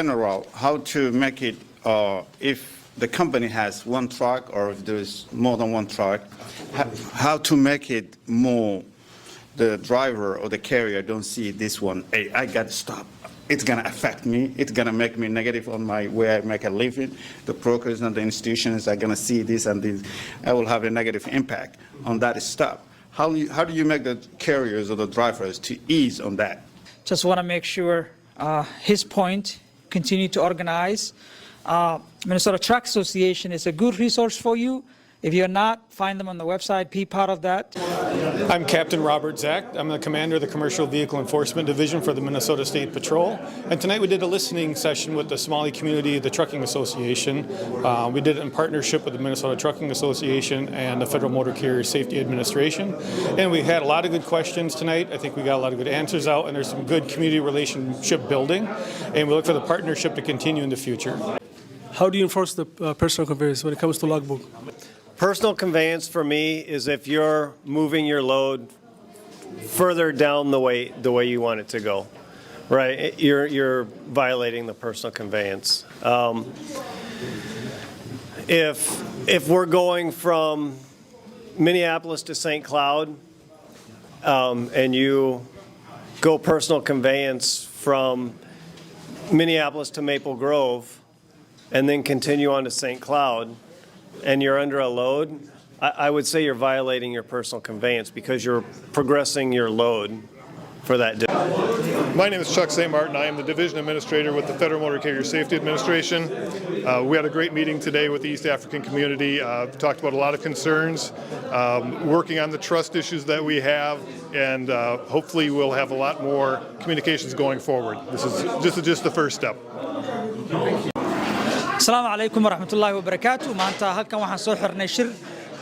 General, how to make it if the company has one truck or if there's more than one truck, how to make it more the driver or the carrier don't see this one, hey, I got to stop. It's going to affect me. It's going to make me negative on my way I make a living. The brokers and the institutions are going to see this and this. I will have a negative impact on that stop. How do you make the carriers or the drivers to ease on that? Just want to make sure his point, continue to organize. Minnesota Truck Association is a good resource for you. If you're not, find them on the website, be part of that. I'm Captain Robert Zach. I'm the commander of the Commercial Vehicle Enforcement Division for the Minnesota State Patrol. And tonight we did a listening session with the Somali community, the Trucking Association. We did it in partnership with the Minnesota Trucking Association and the Federal Motor Carrier Safety Administration. And we had a lot of good questions tonight. I think we got a lot of good answers out, and there's some good community relationship building. And we look for the partnership to continue in the future. How do you enforce the personal conveyance when it comes to logbook? Personal conveyance for me is if you're moving your load further down the way you want it to go, right? You're violating the personal conveyance. If we're going from Minneapolis to St. Cloud and you go personal conveyance from Minneapolis to Maple Grove and then continue on to St. Cloud, and you're under a load, I would say you're violating your personal conveyance because you're progressing your load for that day. My name is Chuck St. Martin. I am the Division Administrator with the Federal Motor Carrier Safety Administration. We had a great meeting today with the East African community. Talked about a lot of concerns, working on the trust issues that we have, and hopefully we'll have a lot more communications going forward. This is just the first step. Asalaamu calaykum waraxmatullaahi wabarakaatu. Maanta halkan waxaan soo xirnay shir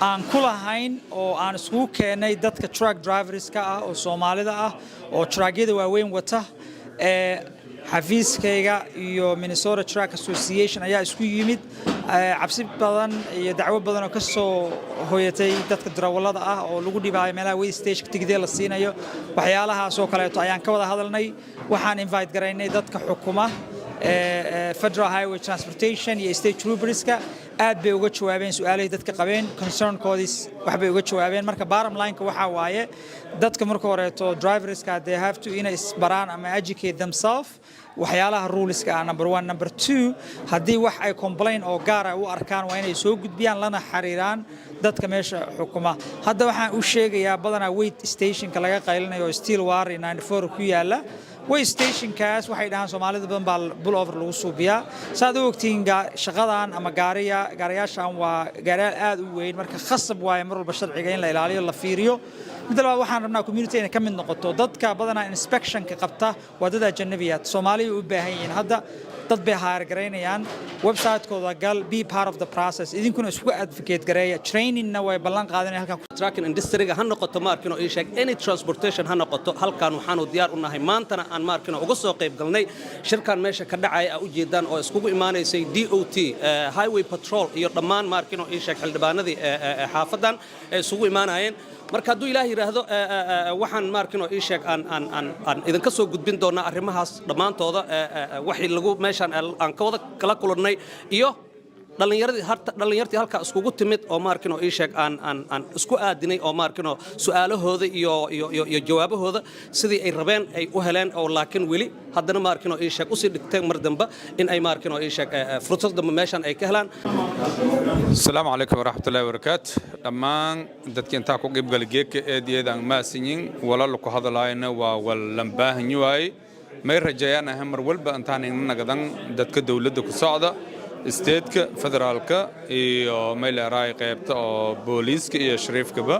aan ku lahayn oo aan isugu keenay dadka truck driverska ah oo Soomaalida ah oo truckyada waaweyn wata xafiiskayga iyo Minnesota Truck Association ayaa isku yimid cabsi badan iyo dacwo badan oo ka soo hooyatay dadka darawallada ah oo lagu dhibaayo meelaha way stage tigidee la siinayo waxyaalahaas oo kale ayaan ka wada hadalnay waxaan invite garaynay dadka xukuma Federal Highway Transportation iyo State Trooperska aad bay uga jawaabeen su'aalahay dadka qabeen concern-koodis wax bay uga jawaabeen marka bottom line-ka waxa waaye dadka marka horeeto driverska they have to inay isbaraan ama educate themselves waxyaalaha ruleska ah number 1 number 2 hadii wax ay complain oo gaar ah u arkaan waa inay soo gudbiyaan lana xiriiraan dadka meesha xukuma hadda waxaan u sheegayaa badanaa wait station-ka laga qaylinayo Steel Warri 94 ku yaala way station-kaas waxay dhahaan Soomaalida badan baa pull over lagu suubiyaa saad u ogtiin shaqadan ama gaariyaashan waa gaariyaal aad u weyn marka khasab waaye mar walba sharciga in la ilaaliyo la fiiriyo mid labaad waxaan rabnaa community inay ka mid noqoto dadka badanaa inspection-ka qabta waa dad ajnabiyaad Soomaaliya u baahan yihiin hadda dad bay hire gareynayaan website-kooda gal be part of the process idinkuna isku advocate gareeya training-na way ballan qaadanay halkan trucking industry-ga ha noqoto markino ii sheeg any transportation ha noqoto halkan waxaanu diyaar u nahay maantana aan markino uga soo qayb galnay shirkan meesha ka dhacay u jeedaan oo iskugu imaanaysay DOT highway patrol iyo dhammaan markino ii sheeg xildhibaanadii xaafadan isugu imaanayeen marka hadduu ilaahay yiraahdo waxaan markino ii sheeg aan idinka soo gudbin doonaa arrimahaas dhammaantooda wixii lagu meeshan aan ka wada kala kulannay iyo dhalinyartii halka iskugu timid oo markino ii sheeg aan isku aadinay oo markino su'aalahooda iyo jawaabahooda sidii ay rabeen ay u heleen oo laakiin weli haddana markino ii sheeg usii dhigteen mar dambe in ay markino ii sheeg fursad dambe meeshan ay ka helaan. Asalaamu calaykum waraxmatullaahi wabarakaatu. Dhammaan dadkii intaa ku qayb galay geedka eedayeedaan maasinyin walaal ku hadalaayna waa walan baahan yahay may rajayaan mar walba intaan nagadan dadka dawladda ku socda ستيتك فدرالك iyo meel raay qaybta oo booliiska iyo shariifkaba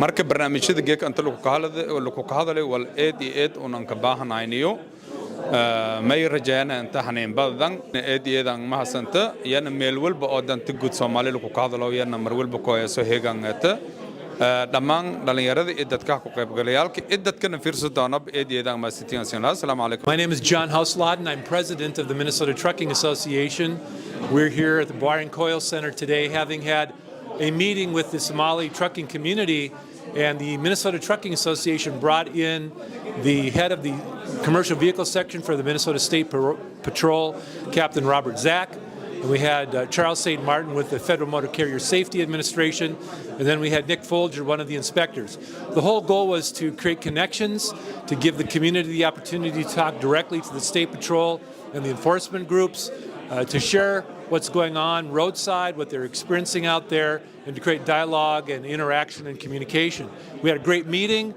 marka barnaamijyada geek inta lagu ka hadalay wal eed unan ka baahanayniyo may rajayna inta haneen badan eedan ma hasanta yana meel walba oo danta guud Soomaali lagu ka hadalo yana mar walba ko ay soo heeganata dhammaan dhalinyarada iyo dadka ku qaybgalayaalka dadkana fiirso doona eedeedan ma sitiin assalamu alaykum. My name is John Houselot and I'm president of the Minnesota Trucking Association. We're here at the Bar and Coil Center today having had a meeting with the Somali trucking community and the Minnesota Trucking Association brought in the head of the commercial vehicle section for the Minnesota State Patrol, Captain Robert Zach. And we had Charles St. Martin with the Federal Motor Carrier Safety Administration, and then we had Nick Folger, one of the inspectors. The whole goal was to create connections, to give the community the opportunity to talk directly to the State Patrol and the enforcement groups, to share what's going on roadside, what they're experiencing out there, and to create dialogue and interaction and communication. We had a great meeting.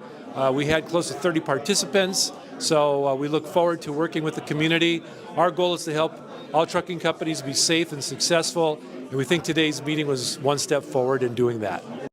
We had close to 30 participants, so we look forward to working with the community. Our goal is to help all trucking companies be safe and successful, and we think today's meeting was one step forward in doing that.